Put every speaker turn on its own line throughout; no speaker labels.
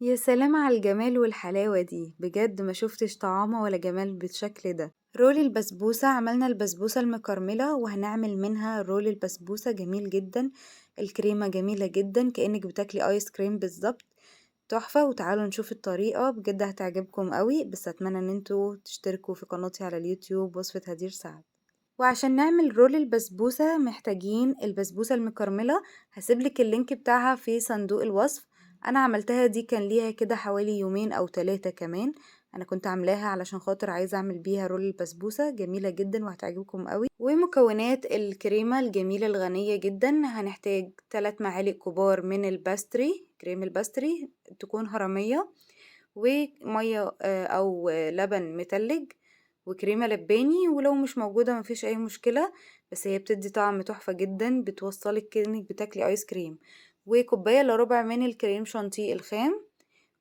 يا سلام على الجمال والحلاوة دي، بجد ما شفتش طعامة ولا جمال بالشكل ده. رول البسبوسة، عملنا البسبوسة المكرملة وهنعمل منها رول البسبوسة جميل جدا. الكريمة جميلة جدا كأنك بتاكلي ايس كريم بالظبط، تحفة. وتعالوا نشوف الطريقة، بجد هتعجبكم قوي، بس اتمنى ان انتوا تشتركوا في قناتي على اليوتيوب وصفة هدير سعد. وعشان نعمل رول البسبوسة محتاجين البسبوسة المكرملة، هسيبلك اللينك بتاعها في صندوق الوصف. انا عملتها دي كان ليها كده حوالي يومين او 3 كمان. انا كنت عاملاها علشان خاطر عايزة اعمل بيها رول البسبوسة، جميلة جدا وهتعجبكم قوي. ومكونات الكريمة الجميلة الغنية جدا، هنحتاج 3 معالق كبار من الباستري، كريم الباستري تكون هرمية، ومية او لبن متلج، وكريمة لباني، ولو مش موجودة مفيش اي مشكلة، بس هي بتدي طعم تحفة جدا، بتوصلك كأنك بتاكلي ايس كريم. وكوباية الا ربع من الكريم شانتيه الخام،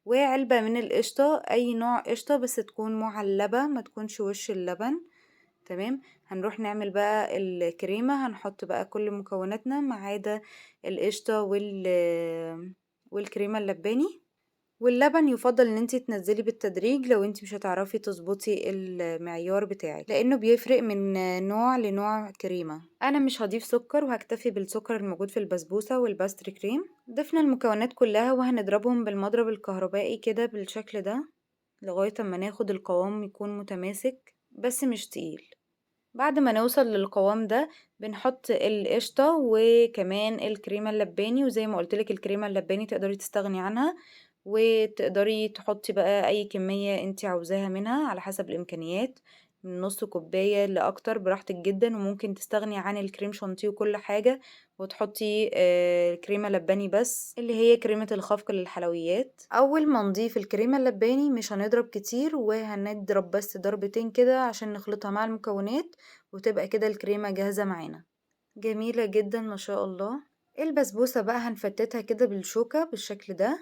وعلبة من القشطة، اي نوع قشطة بس تكون معلبة ما تكونش وش اللبن. تمام. هنروح نعمل بقى الكريمة، هنحط بقى كل مكوناتنا ما عدا القشطة والكريمة اللباني. واللبن يفضل ان انتي تنزلي بالتدريج لو انتي مش هتعرفي تظبطي المعيار بتاعك، لانه بيفرق من نوع لنوع كريمة. انا مش هضيف سكر وهكتفي بالسكر الموجود في البسبوسة والباستري كريم. ضفنا المكونات كلها وهنضربهم بالمضرب الكهربائي كده بالشكل ده، لغاية اما ناخد القوام يكون متماسك بس مش تقيل. بعد ما نوصل للقوام ده بنحط القشطة وكمان الكريمة اللباني، وزي ما قلتلك الكريمة اللباني تقدري تستغني عنها، وتقدري تحطي بقى اي كمية انتي عاوزاها منها على حسب الامكانيات، من نص كوباية لاكتر براحتك جدا. وممكن تستغني عن الكريم شانتيه وكل حاجة وتحطي كريمة لباني بس، اللي هي كريمة الخفق للحلويات. اول ما نضيف الكريمة اللباني مش هنضرب كتير، وهنضرب بس ضربتين كده عشان نخلطها مع المكونات، وتبقى كده الكريمة جاهزة معانا، جميلة جدا ما شاء الله. البسبوسة بقى هنفتتها كده بالشوكة بالشكل ده،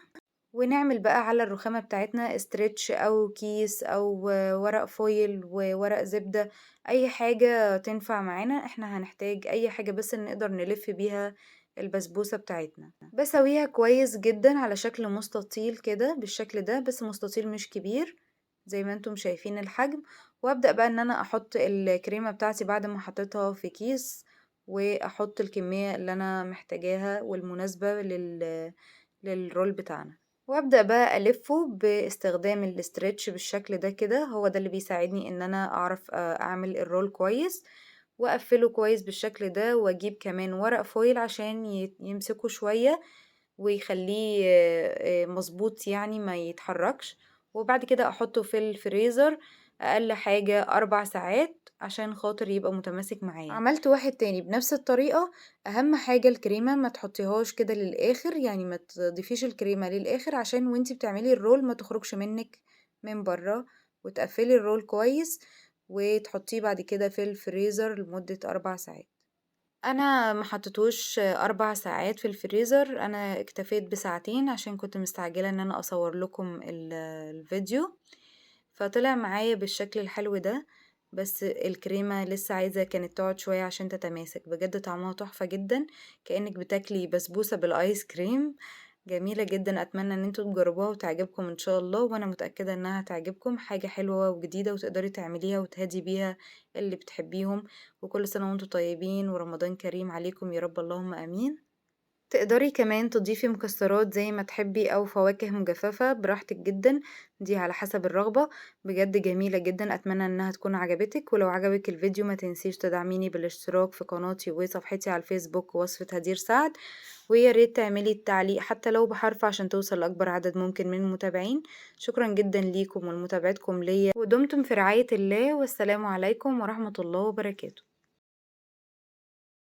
ونعمل بقى على الرخامة بتاعتنا استرتش او كيس او ورق فويل وورق زبدة، اي حاجة تنفع معانا. احنا هنحتاج اي حاجة بس نقدر نلف بيها البسبوسة بتاعتنا. بسويها كويس جدا على شكل مستطيل كده بالشكل ده، بس مستطيل مش كبير زي ما انتم شايفين الحجم. وابدأ بقى ان انا احط الكريمة بتاعتي بعد ما حطيتها في كيس، واحط الكمية اللي انا محتاجاها والمناسبة للرول بتاعنا، وابدأ بقى الفه باستخدام الاسترتش بالشكل ده كده، هو ده اللي بيساعدني ان انا اعرف اعمل الرول كويس. واقفله كويس بالشكل ده، واجيب كمان ورق فويل عشان يمسكه شوية ويخليه مظبوط يعني ما يتحركش. وبعد كده احطه في الفريزر اقل حاجة 4 ساعات عشان خاطر يبقى متماسك معايا. عملت واحد تاني بنفس الطريقة. اهم حاجة الكريمة ما تحطيهاش كده للاخر، يعني ما تضيفيش الكريمة للاخر عشان وانتي بتعملي الرول ما تخرجش منك من بره، وتقفلي الرول كويس وتحطيه بعد كده في الفريزر لمدة 4 ساعات. انا ما حطيتوش 4 ساعات في الفريزر، انا اكتفيت بساعتين عشان كنت مستعجلة ان انا اصور لكم الفيديو، فطلع معايا بالشكل الحلو ده. بس الكريمة لسه عايزة كانت تقعد شوية عشان تتماسك، بجد طعمها تحفة جدا، كأنك بتاكلي بسبوسة بالايس كريم، جميلة جدا. اتمنى ان انتوا تجربوها وتعجبكم ان شاء الله، وانا متأكدة انها تعجبكم، حاجة حلوة وجديدة وتقدري تعمليها وتهدي بيها اللي بتحبيهم. وكل سنة وانتوا طيبين ورمضان كريم عليكم يا رب، اللهم امين. تقدري كمان تضيفي مكسرات زي ما تحبي او فواكه مجففة براحتك جدا، دي على حسب الرغبة. بجد جميلة جدا، اتمنى انها تكون عجبتك. ولو عجبك الفيديو ما تنسيش تدعميني بالاشتراك في قناتي وصفحتي على الفيسبوك وصفة هدير سعد، ويا ريت تعملي التعليق حتى لو بحرف عشان توصل لأكبر عدد ممكن من المتابعين. شكرا جدا ليكم ولمتابعتكم ليا، ودمتم في رعاية الله، والسلام عليكم ورحمة الله وبركاته.